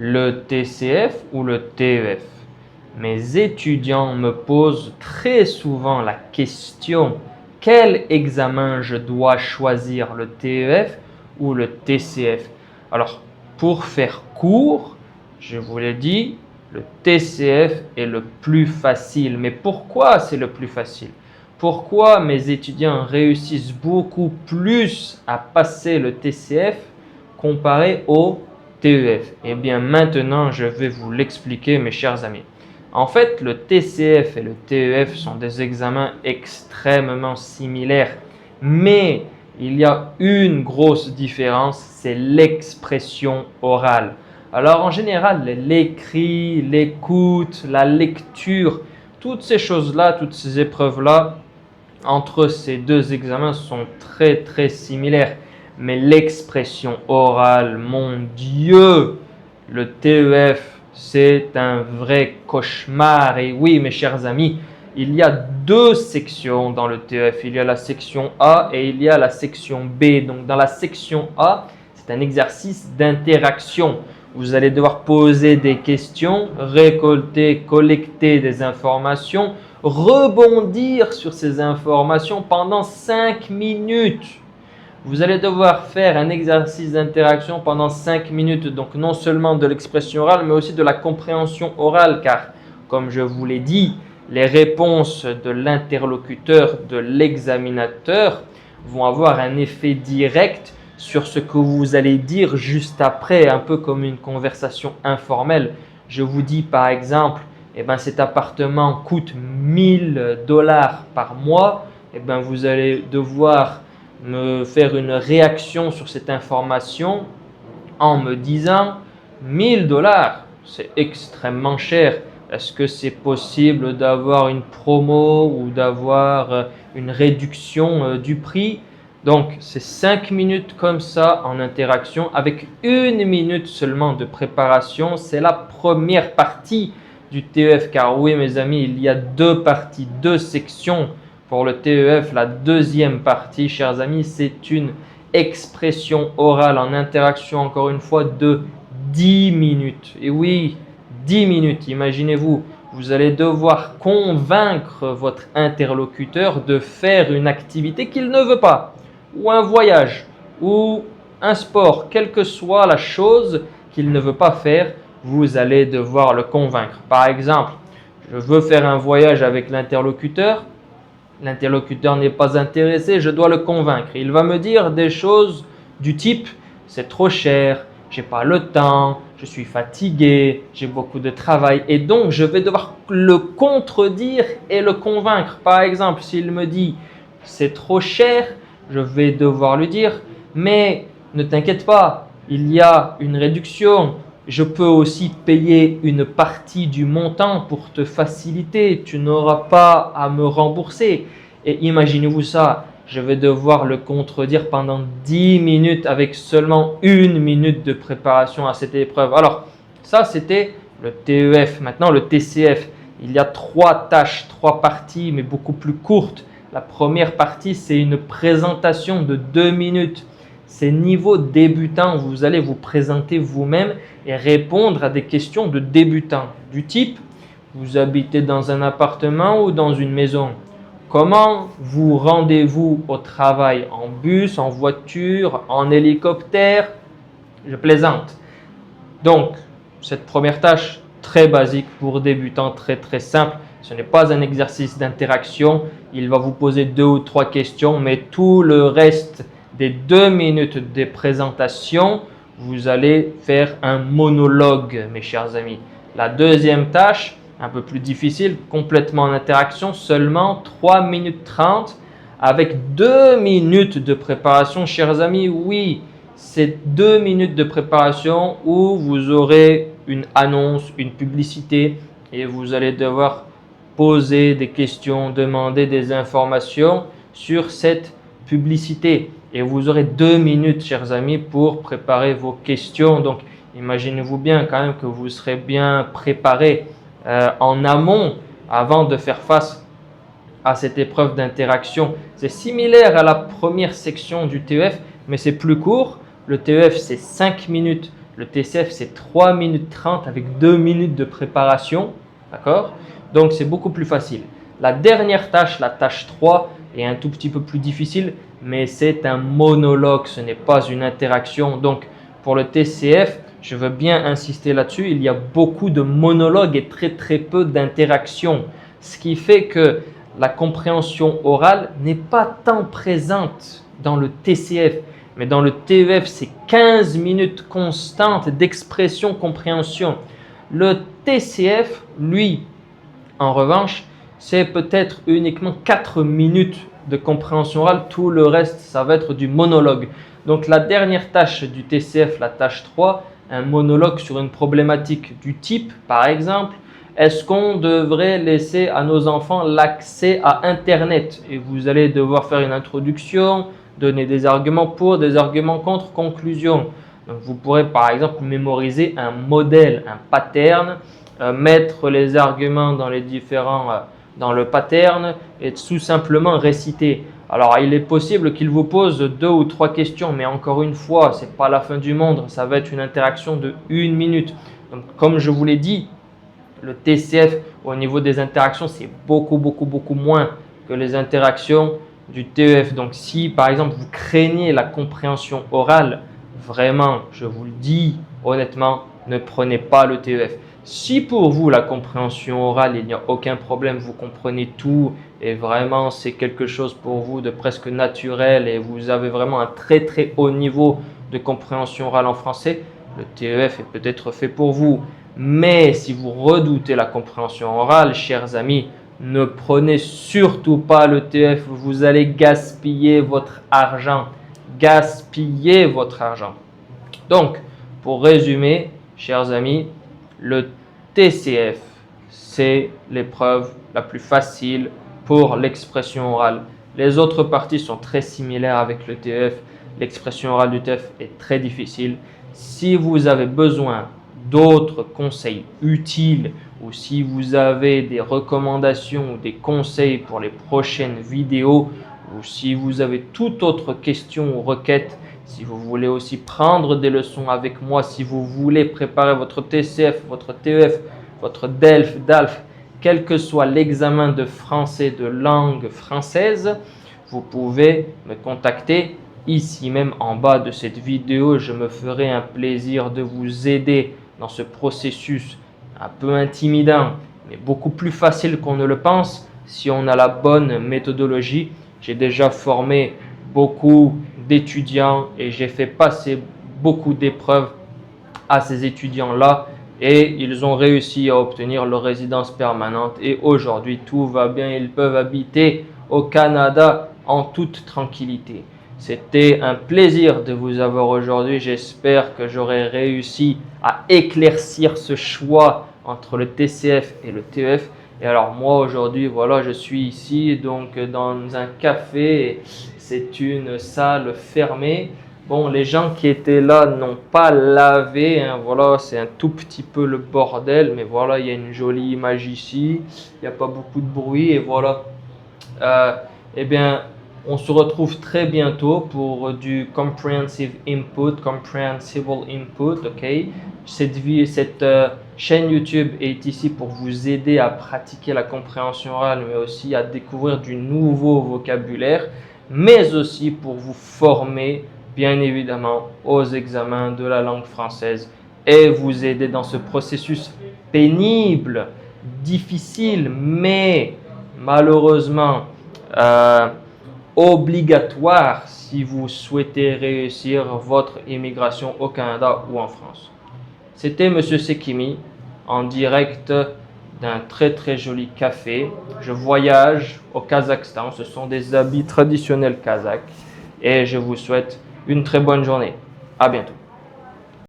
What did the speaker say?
le TCF ou le TEF? Mes étudiants me posent très souvent la question, quel examen je dois choisir, le TEF ou le TCF? Alors, pour faire court, je vous l'ai dit, le TCF est le plus facile. Mais pourquoi c'est le plus facile? Pourquoi mes étudiants réussissent beaucoup plus à passer le TCF comparé au TEF? Eh bien, maintenant, je vais vous l'expliquer, mes chers amis. En fait, le TCF et le TEF sont des examens extrêmement similaires, mais il y a une grosse différence, c'est l'expression orale. Alors en général, l'écrit, l'écoute, la lecture, toutes ces choses-là, toutes ces épreuves-là, entre ces deux examens sont très similaires. Mais l'expression orale, mon Dieu, le TEF, c'est un vrai cauchemar. Et oui, mes chers amis, il y a deux sections dans le TEF. Il y a la section A et il y a la section B. Donc dans la section A, c'est un exercice d'interaction. Vous allez devoir poser des questions, récolter, collecter des informations, rebondir sur ces informations pendant 5 minutes. Vous allez devoir faire un exercice d'interaction pendant 5 minutes, donc non seulement de l'expression orale, mais aussi de la compréhension orale, car comme je vous l'ai dit, les réponses de l'interlocuteur, de l'examinateur, vont avoir un effet direct sur ce que vous allez dire juste après, un peu comme une conversation informelle. Je vous dis par exemple, eh ben, cet appartement coûte 1000 $ par mois, eh ben, vous allez devoir me faire une réaction sur cette information en me disant 1000 $, c'est extrêmement cher. Est-ce que c'est possible d'avoir une promo ou d'avoir une réduction du prix? Donc, c'est 5 minutes comme ça en interaction avec 1 minute seulement de préparation. C'est la première partie du TEF, car oui, mes amis, il y a deux parties, deux sections pour le TEF. La deuxième partie, chers amis, c'est une expression orale en interaction, encore une fois, de 10 minutes. Et oui, 10 minutes, imaginez-vous, vous allez devoir convaincre votre interlocuteur de faire une activité qu'il ne veut pas, ou un voyage, ou un sport, quelle que soit la chose qu'il ne veut pas faire, vous allez devoir le convaincre. Par exemple, je veux faire un voyage avec l'interlocuteur n'est pas intéressé, je dois le convaincre. Il va me dire des choses du type « c'est trop cher, j'ai pas le temps, je suis fatigué, j'ai beaucoup de travail » et donc je vais devoir le contredire et le convaincre. Par exemple, s'il me dit « c'est trop cher », je vais devoir lui dire « mais ne t'inquiète pas, il y a une réduction. Je peux aussi payer une partie du montant pour te faciliter. Tu n'auras pas à me rembourser. » Et imaginez-vous ça, je vais devoir le contredire pendant 10 minutes avec seulement 1 minute de préparation à cette épreuve. Alors, ça c'était le TEF. Maintenant, le TCF. Il y a 3 tâches, 3 parties, mais beaucoup plus courtes. La première partie, c'est une présentation de 2 minutes. C'est niveau débutant, vous allez vous présenter vous-même et répondre à des questions de débutant. Du type, vous habitez dans un appartement ou dans une maison? Comment vous rendez-vous au travail? En bus, en voiture, en hélicoptère? Je plaisante. Donc, cette première tâche, très basique pour débutants, très simple. Ce n'est pas un exercice d'interaction. Il va vous poser 2 ou 3 questions, mais tout le reste des 2 minutes de présentation, vous allez faire un monologue, mes chers amis. La deuxième tâche, un peu plus difficile, complètement en interaction, seulement 3 minutes 30 avec 2 minutes de préparation, chers amis. Oui, c'est 2 minutes de préparation où vous aurez une annonce, une publicité et vous allez devoir poser des questions, demander des informations sur cette publicité. Et vous aurez 2 minutes, chers amis, pour préparer vos questions. Donc, imaginez-vous bien quand même que vous serez bien préparé en amont avant de faire face à cette épreuve d'interaction. C'est similaire à la première section du TEF, mais c'est plus court. Le TEF, c'est 5 minutes Le TCF, c'est 3 minutes 30 avec 2 minutes de préparation. D'accord? Donc, c'est beaucoup plus facile. La dernière tâche, la tâche 3, est un tout petit peu plus difficile, mais c'est un monologue, ce n'est pas une interaction. Donc, pour le TCF, je veux bien insister là-dessus, il y a beaucoup de monologues et très très peu d'interactions. Ce qui fait que la compréhension orale n'est pas tant présente dans le TCF. Mais dans le TEF, c'est 15 minutes constantes d'expression-compréhension. Le TCF, lui, en revanche, c'est peut-être uniquement 4 minutes de compréhension orale. Tout le reste, ça va être du monologue. Donc la dernière tâche du TCF, la tâche 3, un monologue sur une problématique du type, par exemple, est-ce qu'on devrait laisser à nos enfants l'accès à Internet? Et vous allez devoir faire une introduction, donner des arguments pour, des arguments contre, conclusion. Donc vous pourrez par exemple mémoriser un modèle, un pattern, mettre les arguments dans les dans le pattern et tout simplement réciter. Alors il est possible qu'il vous pose 2 ou 3 questions, mais encore une fois, ce n'est pas la fin du monde, ça va être une interaction de 1 minute. Donc comme je vous l'ai dit, le TCF au niveau des interactions, c'est beaucoup moins que les interactions du TEF. Donc si par exemple vous craignez la compréhension orale, vraiment, je vous le dis honnêtement, ne prenez pas le TEF. Si pour vous la compréhension orale, il n'y a aucun problème, vous comprenez tout et vraiment c'est quelque chose pour vous de presque naturel et vous avez vraiment un très haut niveau de compréhension orale en français, le TEF est peut-être fait pour vous. Mais si vous redoutez la compréhension orale, chers amis, ne prenez surtout pas le TEF, vous allez gaspiller votre argent. Gaspiller votre argent. Donc, pour résumer, chers amis, le TCF, c'est l'épreuve la plus facile pour l'expression orale. Les autres parties sont très similaires avec le TEF. L'expression orale du TEF est très difficile. Si vous avez besoin d'autres conseils utiles ou si vous avez des recommandations ou des conseils pour les prochaines vidéos ou si vous avez toute autre question ou requête, si vous voulez aussi prendre des leçons avec moi, si vous voulez préparer votre TCF, votre TEF, votre DELF, DALF, quel que soit l'examen de français de langue française, vous pouvez me contacter ici même en bas de cette vidéo. Je me ferai un plaisir de vous aider dans ce processus un peu intimidant, mais beaucoup plus facile qu'on ne le pense si on a la bonne méthodologie. J'ai déjà formé beaucoup d'étudiants et j'ai fait passer beaucoup d'épreuves à ces étudiants-là et ils ont réussi à obtenir leur résidence permanente et aujourd'hui tout va bien, ils peuvent habiter au Canada en toute tranquillité. C'était un plaisir de vous avoir aujourd'hui. J'espère que j'aurai réussi à éclaircir ce choix entre le TCF et le TEF. Et alors moi aujourd'hui, voilà, je suis ici donc dans un café. C'est une salle fermée. Bon, les gens qui étaient là n'ont pas lavé. Hein, voilà, c'est un tout petit peu le bordel. Mais voilà, il y a une jolie image ici. Il n'y a pas beaucoup de bruit. Et voilà. Eh bien, on se retrouve très bientôt pour du comprehensive input, comprehensible input, ok? Cette chaîne YouTube est ici pour vous aider à pratiquer la compréhension orale, mais aussi à découvrir du nouveau vocabulaire, mais aussi pour vous former, bien évidemment, aux examens de la langue française et vous aider dans ce processus pénible, difficile, mais malheureusement obligatoire si vous souhaitez réussir votre immigration au Canada ou en France. C'était Monsieur Sekimi en direct d'un très joli café. Je voyage au Kazakhstan, ce sont des habits traditionnels kazakhs et je vous souhaite une très bonne journée. À bientôt.